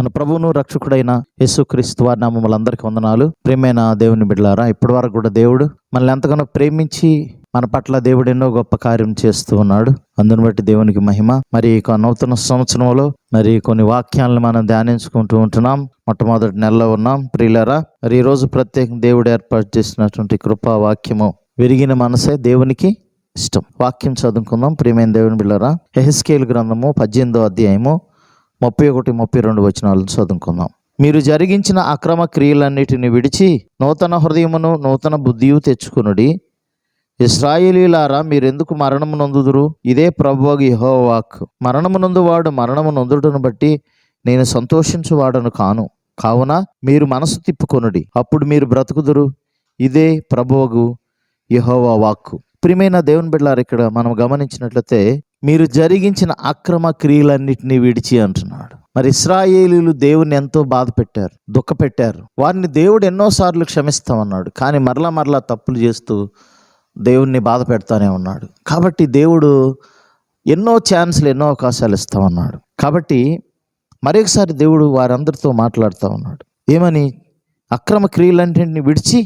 మన ప్రభువును రక్షకుడైన యేసుక్రీస్తు వారి నామములు అందరికీ వందనాలు. ప్రియమైన దేవుని బిడ్డలారా, ఇప్పటి వరకు కూడా దేవుడు మనల్ని ఎంతగానో ప్రేమించి మన పట్ల దేవుడు ఎన్నో గొప్ప కార్యం చేస్తూ ఉన్నాడు. అందుని బట్టి దేవునికి మహిమ. మరి ఇక నూతన సంవత్సరంలో మరి కొన్ని వాక్యాలను మనం ధ్యానించుకుంటూ ఉంటున్నాం. మొట్టమొదటి నెలలో ఉన్నాం. ప్రియులారా, మరి ఈరోజు ప్రత్యేక దేవుడు ఏర్పాటు చేసినటువంటి కృపా వాక్యము, విరిగిన మనసే దేవునికి ఇష్టం. వాక్యం చదువుకుందాం. ప్రియమైన దేవుని బిడ్డలారా, యెహెజ్కేలు గ్రంథము 18వ అధ్యాయము 31, 32 వచనాలను చదువుకుందాం. మీరు జరిగించిన అక్రమ క్రియలన్నిటిని విడిచి నూతన హృదయమును నూతన బుద్ధియు తెచ్చుకొనుడి. ఇశ్రాయేలీయులారా, మీరెందుకు మరణము నొందుదురు? ఇదే ప్రభువగు యెహోవా వాక్కు. మరణము నొందువాడు మరణము నొందుటను బట్టి నేను సంతోషించువాడను కాను. కావున మీరు మనసు తిప్పుకొనుడి, అప్పుడు మీరు బ్రతుకుదురు. ఇదే ప్రభువగు యెహోవా వాక్కు. ప్రియమైన దేవుని బిడ్డలారా, ఇక్కడ మనం గమనించినట్లయితే మీరు జరిగించిన అక్రమ క్రియలన్నిటినీ విడిచి అంటున్నాడు. మరి ఇశ్రాయేలీయులు దేవుని ఎంతో బాధ పెట్టారు, దుఃఖ పెట్టారు. వారిని దేవుడు ఎన్నోసార్లు క్షమిస్తామన్నాడు, కానీ మరలా తప్పులు చేస్తూ దేవుణ్ణి బాధ పెడతానే ఉన్నాడు. కాబట్టి దేవుడు ఎన్నో ఛాన్స్లు, ఎన్నో అవకాశాలు ఇస్తామన్నాడు. కాబట్టి మరొకసారి దేవుడు వారందరితో మాట్లాడుతూ ఉన్నాడు. ఏమని? అక్రమ క్రియలన్నింటినీ విడిచి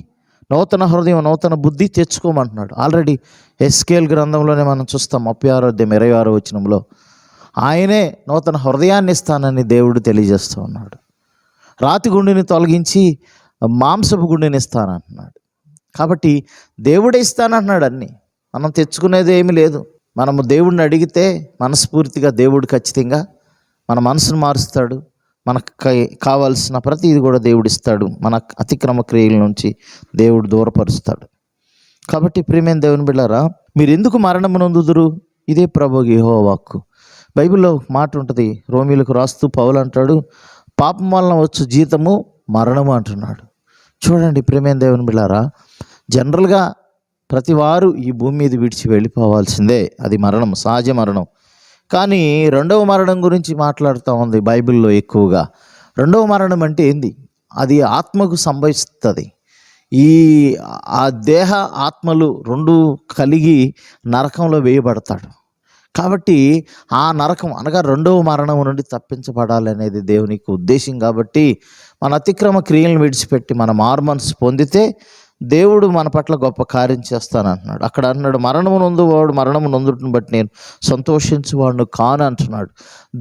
నూతన హృదయం నూతన బుద్ధి తెచ్చుకోమంటున్నాడు. ఆల్రెడీ యెహెజ్కేలు గ్రంథంలోనే మనం చూస్తాం. 36వ అధ్యాయం 26వ వచనంలో ఆయనే నూతన హృదయాన్ని ఇస్తానని దేవుడు తెలియజేస్తూ ఉన్నాడు. రాతి గుండెని తొలగించి మాంసపు గుండెని ఇస్తానంటున్నాడు. కాబట్టి దేవుడే ఇస్తానంటున్నాడు. అన్నీ మనం తెచ్చుకునేది ఏమీ లేదు. మనము దేవుడిని అడిగితే మనస్ఫూర్తిగా దేవుడు ఖచ్చితంగా మన మనసును మారుస్తాడు. మనకు కావాల్సిన ప్రతిది కూడా దేవుడు ఇస్తాడు. మన అతిక్రమ క్రియల నుంచి దేవుడు దూరపరుస్తాడు. కాబట్టి ప్రియమైన దేవుని బిడ్డలారా, మీరు ఎందుకు మరణము నొందుదురు? ఇదే ప్రభువు యెహోవా వాక్కు. బైబిల్లో మాట ఉంటుంది. రోమీలకు రాస్తూ పౌలు అంటాడు, పాపం వలన వచ్చు జీతము మరణము అంటున్నాడు. చూడండి ప్రియమైన దేవుని బిడ్డలారా, జనరల్గా ప్రతి వారు ఈ భూమి మీద విడిచి వెళ్ళిపోవాల్సిందే. అది మరణం, సహజ మరణం. కానీ రెండవ మరణం గురించి మాట్లాడుతూ ఉంది బైబిల్లో ఎక్కువగా. రెండవ మరణం అంటే ఏంది? అది ఆత్మకు సంభవిస్తుంది. ఆ దేహ ఆత్మలు రెండు కలిగి నరకంలో వేయబడతాడు. కాబట్టి ఆ నరకం అనగా రెండవ మరణం నుండి తప్పించబడాలనేది దేవునికి ఉద్దేశం. కాబట్టి మన అతిక్రమ క్రియలను విడిచిపెట్టి మన మారుమనసు పొందితే దేవుడు మన పట్ల గొప్ప కార్యం చేస్తానంటున్నాడు. అక్కడ అన్నాడు, మరణము నొందువాడు మరణము నొందుటను బట్టి నేను సంతోషించువాడును కాను అంటున్నాడు.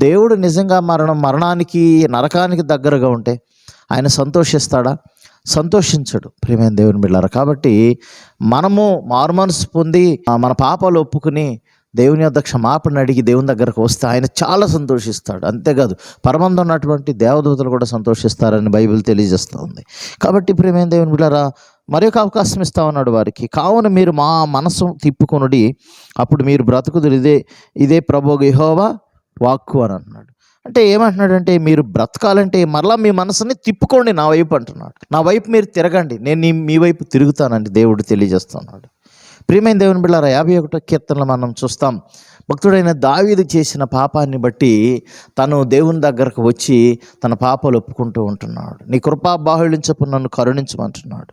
దేవుడు నిజంగా మరణానికి నరకానికి దగ్గరగా ఉంటే ఆయన సంతోషిస్తాడా? సంతోషించడు. ప్రియమైన దేవుని బిడ్డలారా, కాబట్టి మనము మారుమనసు పొంది మన పాపాలు ఒప్పుకుని దేవుని యొద్ద క్షమాపణ అడిగి దేవుని దగ్గరకు వస్తే ఆయన చాలా సంతోషిస్తాడు. అంతేకాదు పరమందు ఉన్నటువంటి దేవదూతలు కూడా సంతోషిస్తారని బైబిల్ తెలియజేస్తూ ఉంది. కాబట్టి ప్రియమైన దేవుని బిడ్డలారా, మరొక అవకాశం ఇస్తామన్నాడు వారికి. కావున మీరు మా మనసు తిప్పుకొనుడి, అప్పుడు మీరు బ్రతుకుదురు. ఇదే ప్రభువు యెహోవా వాక్కు అని అంటున్నాడు. అంటే ఏమంటున్నాడంటే, మీరు బ్రతకాలంటే మరలా మీ మనసుని తిప్పుకోండి నా వైపు అంటున్నాడు. నా వైపు మీరు తిరగండి, నేను మీ వైపు తిరుగుతానండి దేవుడు తెలియజేస్తున్నాడు. ప్రియమైన దేవుని బిడ్డలారా, 51వ కీర్తనలో మనం చూస్తాం. భక్తుడైన దావీదు చేసిన పాపాన్ని బట్టి తను దేవుని దగ్గరకు వచ్చి తన పాపాలు ఒప్పుకుంటూ ఉంటున్నాడు. నీ కృపా బాహుళ్యం నన్ను కరుణించమంటున్నాడు.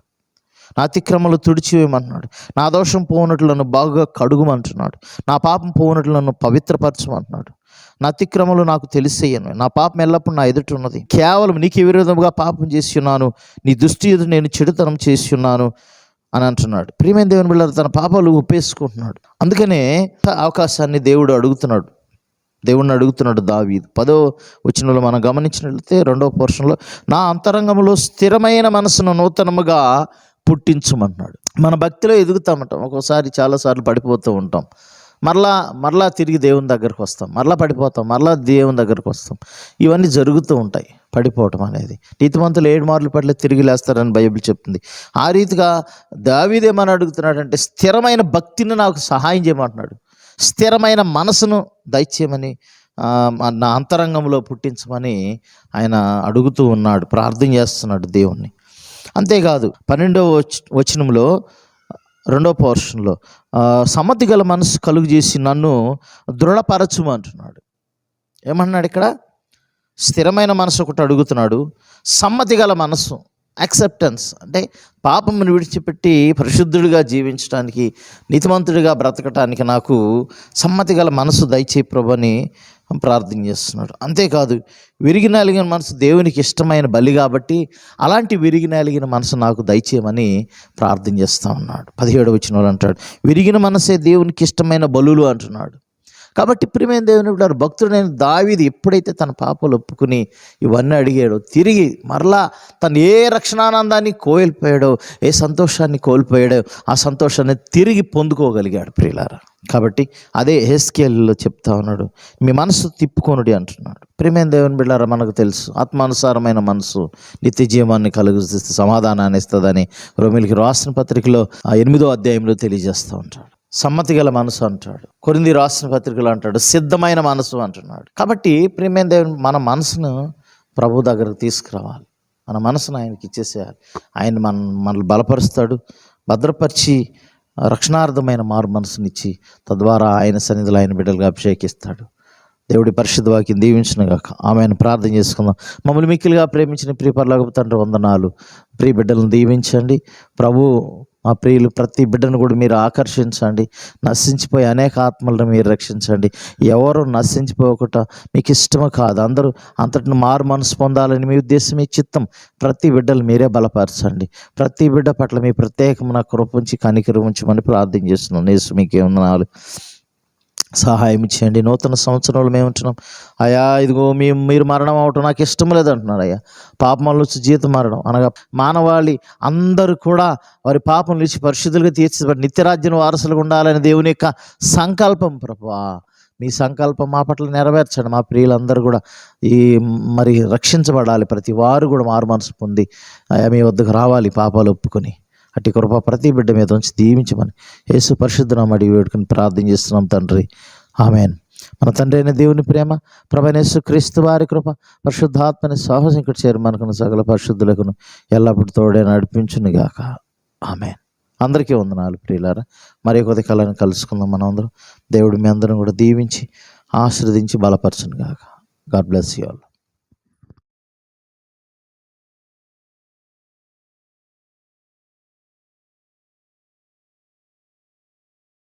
నా అతిక్రమలు తుడిచివేయమంటున్నాడు. నా దోషం పోనట్లు నన్ను బాగా కడుగుమంటున్నాడు. నా పాపం పోనట్లు నన్ను పవిత్రపరచమంటున్నాడు. నా అతిక్రమలు నాకు తెలిసేయను, నా పాపం ఎల్లప్పుడు నా ఎదుట ఉన్నది. కేవలం నీకు విరోధముగా పాపం చేసి ఉన్నాను, నీ దృష్టి ఎదుట నేను చెడుతనం చేసి ఉన్నాను అని అంటున్నాడు. ప్రియమైన దేవుని బిడ్డలారా, తన పాపాలు ఒప్పేసుకుంటున్నాడు. అందుకనే అవకాశాన్ని దేవుడిని అడుగుతున్నాడు దావీదు. 10వ వచనంలో మనం గమనించినట్లయితే 2వ పోర్షన్లో, నా అంతరంగంలో స్థిరమైన మనసును నూతనముగా పుట్టించమన్నాడు. మన భక్తిలో ఎదుగుతామంటాం, ఒక్కోసారి చాలాసార్లు పడిపోతూ ఉంటాం. మరలా తిరిగి దేవుని దగ్గరకు వస్తాం, మరలా పడిపోతాం, మరలా దేవుని దగ్గరకు వస్తాం. ఇవన్నీ జరుగుతూ ఉంటాయి. పడిపోవటం అనేది, నీతిమంతులు 7 మార్లు పట్ల తిరిగి లేస్తారని బైబిల్ చెప్తుంది. ఆ రీతిగా దావీదు ఏమని అడుగుతున్నాడంటే, స్థిరమైన భక్తిని నాకు సహాయం చేయమంటున్నాడు. స్థిరమైన మనసును దయచేయమని, నా అంతరంగంలో పుట్టించమని ఆయన అడుగుతూ ఉన్నాడు, ప్రార్థన చేస్తున్నాడు దేవుణ్ణి. అంతేకాదు 12వ వచనంలో 2వ పోర్షన్లో, సమ్మతి గల మనసు కలుగు చేసి నన్ను దృఢపరచుము అంటున్నాడు. ఏమంటున్నాడు ఇక్కడ? స్థిరమైన మనసు ఒకటి అడుగుతున్నాడు, సమ్మతి గల మనసు యాక్సెప్టెన్స్ అంటే పాపమును విడిచిపెట్టి పరిశుద్ధుడిగా జీవించడానికి, నీతిమంతుడిగా బ్రతకటానికి నాకు సమ్మతి గల మనసు దయచేయి ప్రభు అని ప్రార్థన చేస్తున్నాడు. అంతేకాదు విరిగి నలిగిన మనసు దేవునికి ఇష్టమైన బలి కాబట్టి అలాంటి విరిగి నలిగిన మనసు నాకు దయచేయమని ప్రార్థన చేస్తూ ఉన్నాడు. 17వ వచనంలో అంటాడు, విరిగిన మనసే దేవునికి ఇష్టమైన బలులు అంటున్నాడు. కాబట్టి ప్రియమైన దేవుని బిడ్డలారా, భక్తుడైన దావీదు ఎప్పుడైతే తన పాపాలు ఒప్పుకుని ఇవన్నీ అడిగాడో, తిరిగి మరలా తను ఏ రక్షణానందాన్ని కోల్పోయాడో, ఏ సంతోషాన్ని కోల్పోయాడో ఆ సంతోషాన్ని తిరిగి పొందుకోగలిగాడు ప్రియులారా. కాబట్టి అదే హెస్కేల్లో చెప్తా ఉన్నాడు, మీ మనసు తిప్పుకొనుడి అంటున్నాడు. ప్రియమైన దేవుని బిడ్డలారా, మనకు తెలుసు ఆత్మానుసారమైన మనసు నిత్య జీవాన్ని కలుగుతుంది, సమాధానాన్ని ఇస్తుందని రోమీయులకు రాసిన పత్రికలో 8వ అధ్యాయంలో తెలియజేస్తూ ఉంటాడు. సమ్మతి గల మనసు అంటాడు, కొరింథీ రాసిన పత్రికలు అంటాడు, సిద్ధమైన మనసు అంటున్నాడు. కాబట్టి ప్రియమైన దేవుని మన మనసును ప్రభు దగ్గరకు తీసుకురావాలి, మన మనసును ఆయనకి ఇచ్చేసేయాలి. ఆయన మనల్ని బలపరుస్తాడు, భద్రపరిచి రక్షణార్థమైన మారు మనసునిచ్చి తద్వారా ఆయన సన్నిధిలో ఆయన బిడ్డలుగా అభిషేకిస్తాడు. దేవుడి పరిశుద్ధ వాక్యం దీవించిన గాక. ఆమెను ప్రార్థన చేసుకుందాం. మమ్మల్ని మిక్కిలిగా ప్రేమించిన ప్రియ పరలోకపు తండ్రి వందనాలు. ప్రియ బిడ్డలను దీవించండి ప్రభు. మా ప్రియులు ప్రతి బిడ్డను కూడా మీరు ఆకర్షించండి. నశించిపోయి అనేక ఆత్మలను మీరు రక్షించండి. ఎవరు నశించిపోకుండా మీకు ఇష్టము కాదు, అందరూ అంతటిని మారు మనసు పొందాలని మీ ఉద్దేశం, మీ చిత్తం. ప్రతి బిడ్డలు మీరే బలపరచండి. ప్రతి బిడ్డ పట్ల మీ ప్రత్యేకమైన కృప ఉంచి కనికరం ఉంచమని ప్రార్థన చేస్తున్నాం. యేసు మీకే వందనాలు. సహాయం ఇచ్చేయండి. నూతన సంవత్సరంలో మేము ఉంటున్నాం అయ్యా. ఇదిగో మీరు మరణం అవటం నాకు ఇష్టం లేదంటున్నారు అయ్యా. పాపంలో వచ్చి జీతం మరణం అనగా మానవాళి అందరూ కూడా వారి పాపం నుంచి పరిశుద్ధులుగా తీర్చబడి నిత్యరాజ్యం వారసులుగా ఉండాలని దేవుని యొక్క సంకల్పం ప్రభువా. మీ సంకల్పం మా పట్ల నెరవేర్చండి. మా ప్రియులందరూ కూడా మరి రక్షించబడాలి. ప్రతి వారు కూడా మారు మనసు పొంది అయ్యా మీ వద్దకు రావాలి పాపాలు ఒప్పుకొని. అట్టి కృప ప్రతి బిడ్డ మీద ఉంచి దీవించమని యేసు పరిశుద్ధ నామమున అడిగి వేడుకొని ప్రార్థన చేస్తున్నాం తండ్రి. ఆమేన్. మన తండ్రి అయిన దేవుని ప్రేమ, ప్రభువైన యేసు క్రీస్తు వారి కృప, పరిశుద్ధాత్మని సహవాసం ఇక్కడ చేరి మనకున్న సకల పరిశుద్ధులకును ఎల్లప్పుడూ తోడే నడిపించును గాక. ఆమేన్. అందరికీ వందనాలు ప్రియులారా. మరి కొద్ది కాలాన్ని కలుసుకుందాం మనం అందరం. దేవుడు మీ అందరం కూడా దీవించి ఆశీర్వదించి బలపరచును గాక. God bless you all.